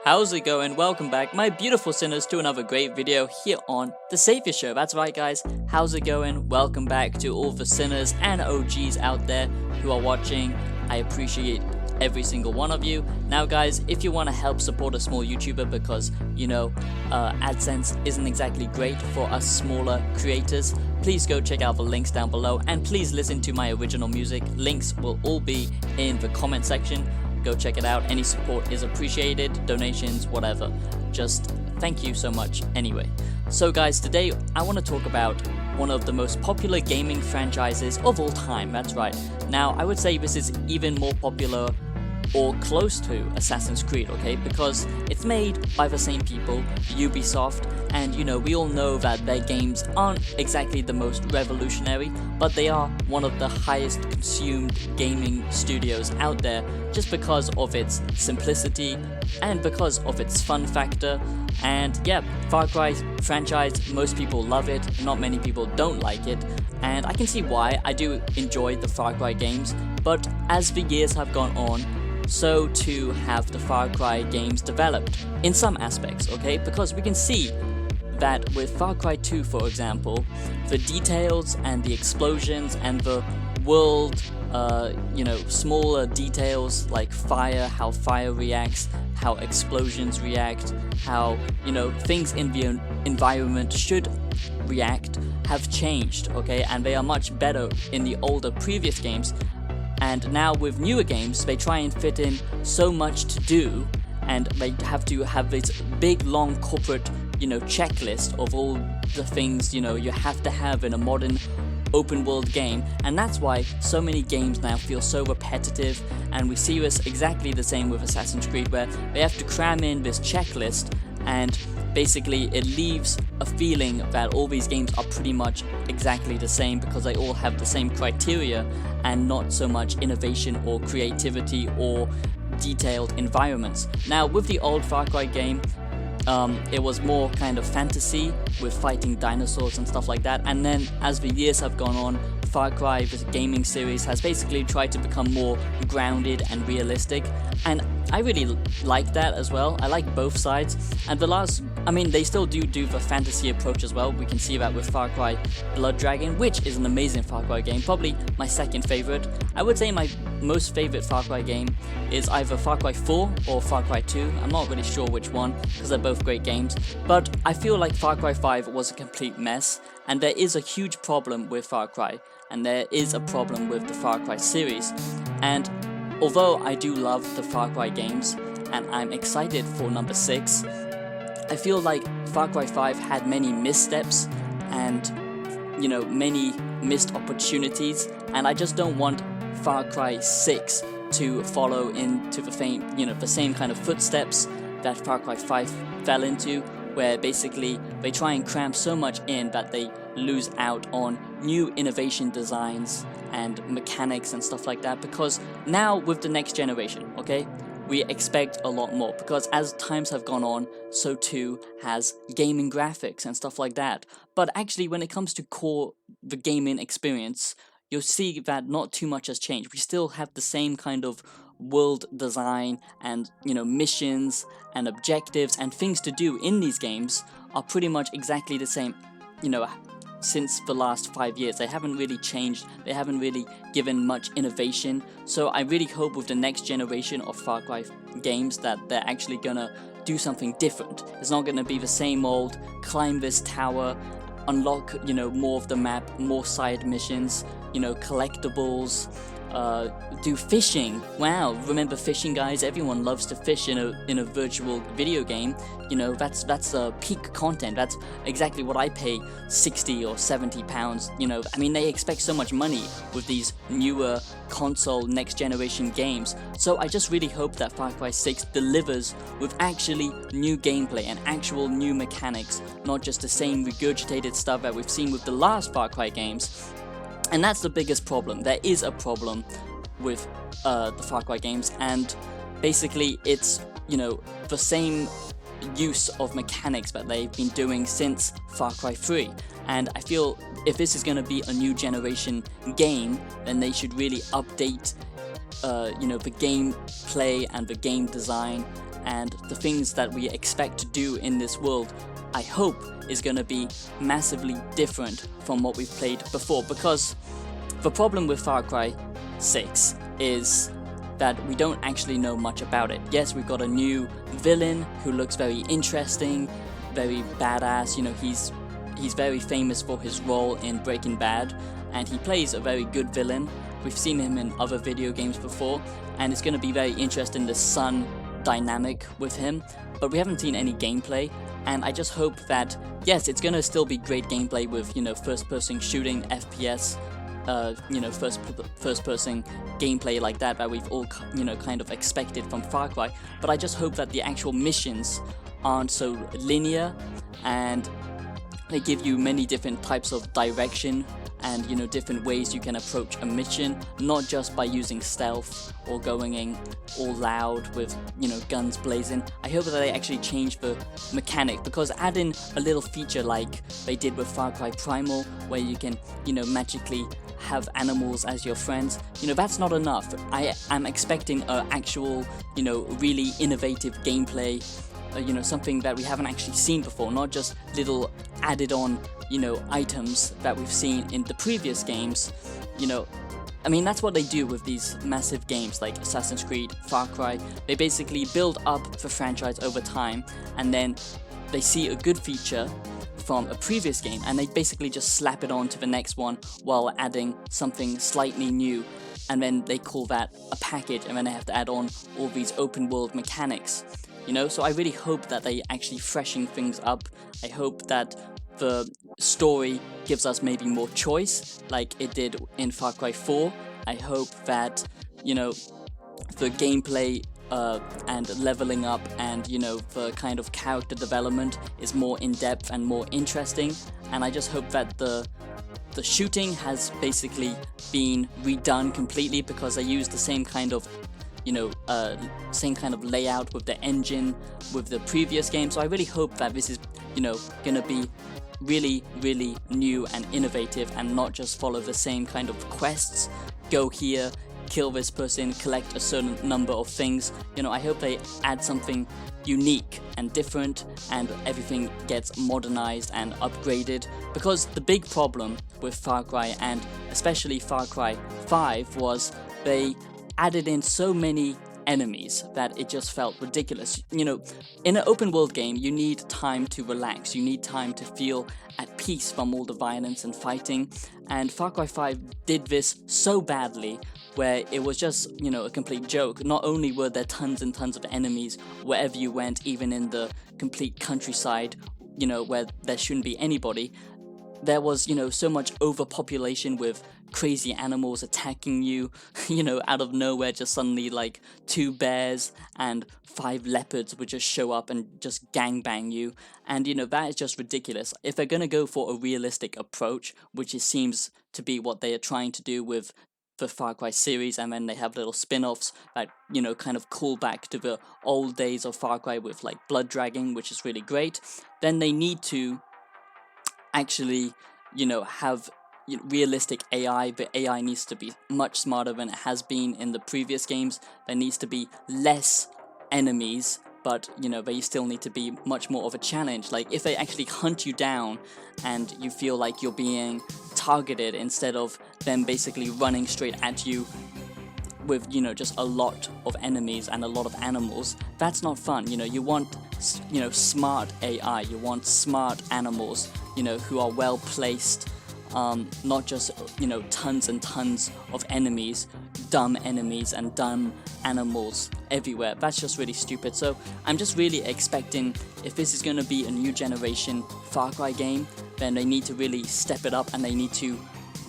How's it going? Welcome back, my beautiful sinners, to another great video here on The Savior Show. That's right, guys. How's it going? Welcome back to all the sinners and OGs out there who are watching. I appreciate every single one of you. Now, guys, if you want to help support a small YouTuber because, AdSense isn't exactly great for us smaller creators, please go check out the links down below and please listen to my original music. Links will all be in the comment section. Go check it out. Any support is appreciated, donations, whatever. Just thank you so much anyway. So guys, today I want to talk about one of the most popular gaming franchises of all time. That's right. Now, I would say this is even more popular or close to Assassin's Creed, okay? Because it's made by the same people, Ubisoft, and we all know that their games aren't exactly the most revolutionary, but they are one of the highest consumed gaming studios out there just because of its simplicity and because of its fun factor. And yeah, Far Cry franchise, most people love it, not many people don't like it, and I can see why. I do enjoy the Far Cry games, but as the years have gone on, so too have the Far Cry games developed in some aspects, okay? Because we can see that with Far Cry 2, for example, the details and the explosions and the world, smaller details like fire, how fire reacts, how explosions react, how, things in the environment should react have changed, okay? And they are much better in the older previous games. And now with newer games, they try and fit in so much to do, and they have to have this big long corporate, checklist of all the things, you have to have in a modern open world game. And that's why so many games now feel so repetitive, and we see this exactly the same with Assassin's Creed, where they have to cram in this checklist, and basically it leaves a feeling that all these games are pretty much exactly the same because they all have the same criteria and not so much innovation or creativity or detailed environments. Now with the old Far Cry game, it was more kind of fantasy with fighting dinosaurs and stuff like that, and then as the years have gone on, Far Cry, the gaming series, has basically tried to become more grounded and realistic, and I really like that as well. I like both sides, and they still do the fantasy approach as well. We can see that with Far Cry Blood Dragon, which is an amazing Far Cry game, probably my second favorite. I would say my most favorite Far Cry game is either Far Cry 4 or Far Cry 2. I'm not really sure which one because they're both great games, but I feel like Far Cry 5 was a complete mess, and there is a huge problem with Far Cry, and there is a problem with the Far Cry series. And although I do love the Far Cry games and I'm excited for number 6, I feel like Far Cry 5 had many missteps and many missed opportunities, and I just don't want Far Cry 6 to follow into the same kind of footsteps that Far Cry 5 fell into, where basically they try and cram so much in that they lose out on new innovation designs and mechanics and stuff like that. Because now with the next generation, okay, we expect a lot more, because as times have gone on, so too has gaming graphics and stuff like that. But actually, when it comes to the gaming experience, you'll see that not too much has changed. We still have the same kind of world design, and missions and objectives and things to do in these games are pretty much exactly the same. Since the last 5 years, they haven't really changed. They haven't really given much innovation. So I really hope with the next generation of Far Cry games that they're actually gonna do something different. It's not gonna be the same old climb this tower, unlock more of the map, more side missions, collectibles, do fishing. Wow, remember fishing, guys? Everyone loves to fish in a virtual video game. That's peak content. That's exactly what I pay 60 or 70 pounds. They expect so much money with these newer console next generation games. So I just really hope that Far Cry 6 delivers with actually new gameplay and actual new mechanics, not just the same regurgitated stuff that we've seen with the last Far Cry games. And that's the biggest problem. There is a problem with the Far Cry games, and basically it's, the same use of mechanics that they've been doing since Far Cry 3. And I feel if this is going to be a new generation game, then they should really update the gameplay and the game design and the things that we expect to do in this world, I hope is going to be massively different from what we've played before, because the problem with Far Cry 6 is that we don't actually know much about it. Yes, we've got a new villain who looks very interesting, very badass. You know, he's very famous for his role in Breaking Bad, and he plays a very good villain. We've seen him in other video games before, and it's going to be very interesting, the son dynamic with him, but we haven't seen any gameplay, and I just hope that, yes, it's going to still be great gameplay with, you know, first-person shooting, FPS, you know, first-person gameplay like that we've all, you know, kind of expected from Far Cry, but I just hope that the actual missions aren't so linear, and they give you many different types of direction and, you know, different ways you can approach a mission, not just by using stealth or going in all loud with, you know, guns blazing. I hope that they actually change the mechanic, because adding a little feature like they did with Far Cry Primal, where you can, you know, magically have animals as your friends, you know, that's not enough. I am expecting an actual, you know, really innovative gameplay, you know, something that we haven't actually seen before, not just little added on, you know, items that we've seen in the previous games. You know, I mean, that's what they do with these massive games like Assassin's Creed, Far Cry. They basically build up the franchise over time, and then they see a good feature from a previous game and they basically just slap it on to the next one while adding something slightly new, and then they call that a package, and then they have to add on all these open world mechanics. You know, so I really hope that they actually freshen things up. I hope that the story gives us maybe more choice, like it did in Far Cry 4. I hope that, you know, the gameplay and leveling up and, you know, the kind of character development is more in-depth and more interesting. And I just hope that the shooting has basically been redone completely, because they use the same kind of, you know, same kind of layout with the engine with the previous game. So I really hope that this is, you know, gonna be really, really new and innovative, and not just follow the same kind of quests. Go here, kill this person, collect a certain number of things. You know, I hope they add something unique and different, and everything gets modernized and upgraded, because the big problem with Far Cry, and especially Far Cry 5, was they added in so many enemies that it just felt ridiculous. You know, in an open world game, you need time to relax, you need time to feel at peace from all the violence and fighting, and Far Cry 5 did this so badly, where it was just, you know, a complete joke. Not only were there tons and tons of enemies wherever you went, even in the complete countryside, you know, where there shouldn't be anybody, there was, you know, so much overpopulation with crazy animals attacking you, you know, out of nowhere. Just suddenly like 2 bears and 5 leopards would just show up and just gangbang you, and, you know, that is just ridiculous. If they're gonna go for a realistic approach, which it seems to be what they are trying to do with the Far Cry series, and then they have little spin-offs that, you know, kind of call back to the old days of Far Cry with like blood dragging, which is really great, then they need to actually, you know, have realistic AI. The AI needs to be much smarter than it has been in the previous games. There needs to be less enemies, but, you know, they still need to be much more of a challenge. Like, if they actually hunt you down and you feel like you're being targeted, instead of them basically running straight at you with, you know, just a lot of enemies and a lot of animals, that's not fun. You know, you want, you know, smart AI, you want smart animals, you know, who are well placed, not just, you know, tons and tons of enemies, dumb enemies and dumb animals everywhere. That's just really stupid. So I'm just really expecting, if this is going to be a new generation Far Cry game, then they need to really step it up, and they need to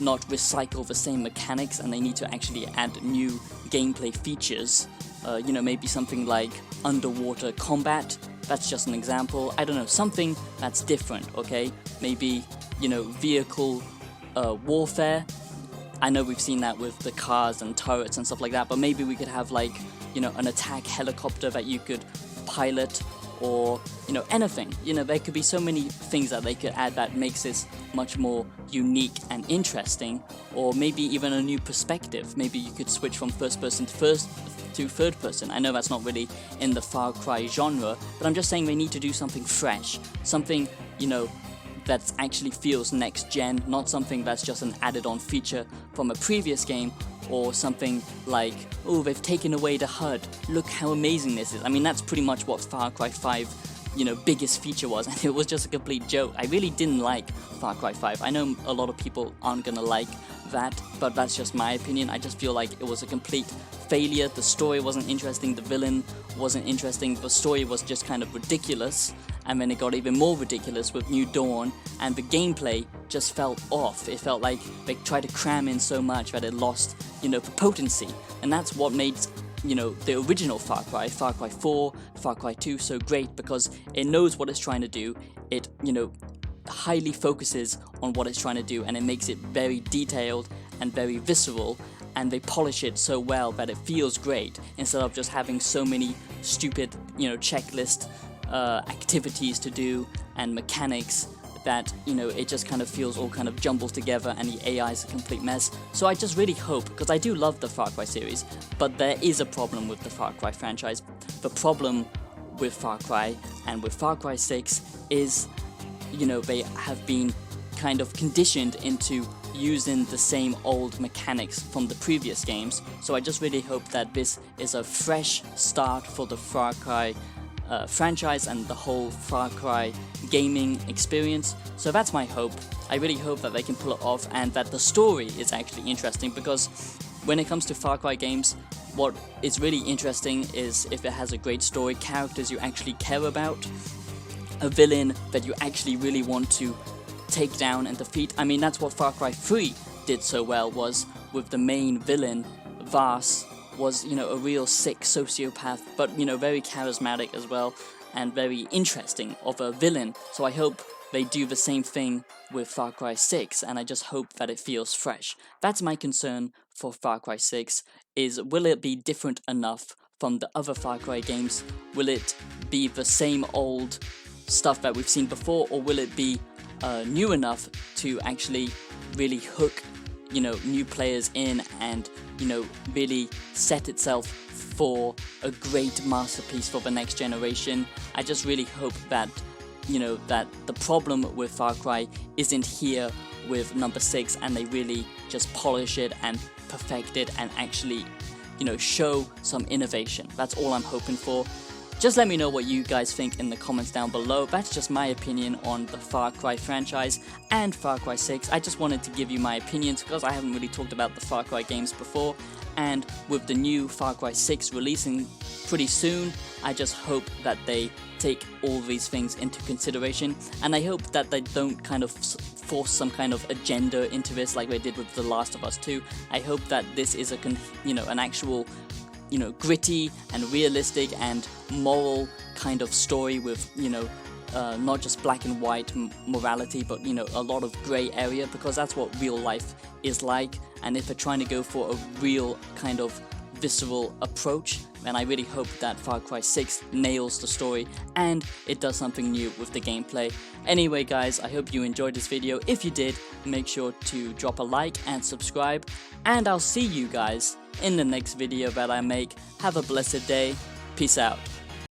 not recycle the same mechanics, and they need to actually add new gameplay features. You know, maybe something like underwater combat. That's just an example. I don't know, something that's different, okay? Maybe, you know, vehicle warfare. I know we've seen that with the cars and turrets and stuff like that, but maybe we could have, like, you know, an attack helicopter that you could pilot, or, you know, anything. You know, there could be so many things that they could add that makes this much more unique and interesting, or maybe even a new perspective. Maybe you could switch from first person to to third person. I know that's not really in the Far Cry genre, but I'm just saying they need to do something fresh, something, you know, that actually feels next gen, not something that's just an added on feature from a previous game, or something like, oh, they've taken away the HUD, look how amazing this is. I mean, that's pretty much what Far Cry 5, you know, biggest feature was, and it was just a complete joke. I really didn't like Far Cry 5. I know a lot of people aren't gonna like that, but that's just my opinion. I just feel like it was a complete failure. The story wasn't interesting, the villain wasn't interesting, the story was just kind of ridiculous, and then it got even more ridiculous with New Dawn, and the gameplay just felt off. It felt like they tried to cram in so much that it lost, you know, the potency, and that's what made, you know, the original Far Cry 4, Far Cry 2 so great, because it knows what it's trying to do. It, you know, highly focuses on what it's trying to do, and it makes it very detailed and very visceral, and they polish it so well that it feels great, instead of just having so many stupid, you know, checklist activities to do and mechanics that, you know, it just kind of feels all kind of jumbled together, and the AI is a complete mess. So I just really hope, because I do love the Far Cry series, but there is a problem with the Far Cry franchise. The problem with Far Cry and with Far Cry 6 is, you know, they have been kind of conditioned into using the same old mechanics from the previous games. So I just really hope that this is a fresh start for the Far Cry franchise and the whole Far Cry gaming experience. So that's my hope. I really hope that they can pull it off, and that the story is actually interesting, because when it comes to Far Cry games, what is really interesting is if it has a great story, characters you actually care about, a villain that you actually really want to take down and defeat. I mean, that's what Far Cry 3 did so well, was with the main villain, Vars, was, you know, a real sick sociopath, but, you know, very charismatic as well, and very interesting of a villain. So I hope they do the same thing with Far Cry 6, and I just hope that it feels fresh. That's my concern for Far Cry 6, is will it be different enough from the other Far Cry games? Will it be the same old stuff that we've seen before, or will it be new enough to actually really hook, you know, new players in, and, you know, really set itself for a great masterpiece for the next generation? I just really hope that, you know, that the problem with Far Cry isn't here with number 6, and they really just polish it and perfect it and actually, you know, show some innovation. That's all I'm hoping for. Just let me know what you guys think in the comments down below. That's just my opinion on the Far Cry franchise and Far Cry 6. I just wanted to give you my opinions, because I haven't really talked about the Far Cry games before, and with the new Far Cry 6 releasing pretty soon, I just hope that they take all these things into consideration, and I hope that they don't kind of force some kind of agenda into this like they did with The Last of Us 2. I hope that this is an actual, you know, gritty and realistic and moral kind of story with, you know, not just black and white morality, but, you know, a lot of gray area, because that's what real life is like. And if they're trying to go for a real kind of visceral approach, then I really hope that Far Cry 6 nails the story and it does something new with the gameplay. Anyway guys, I hope you enjoyed this video. If you did, make sure to drop a like and subscribe, and I'll see you guys in the next video that I make. Have a blessed day. Peace out.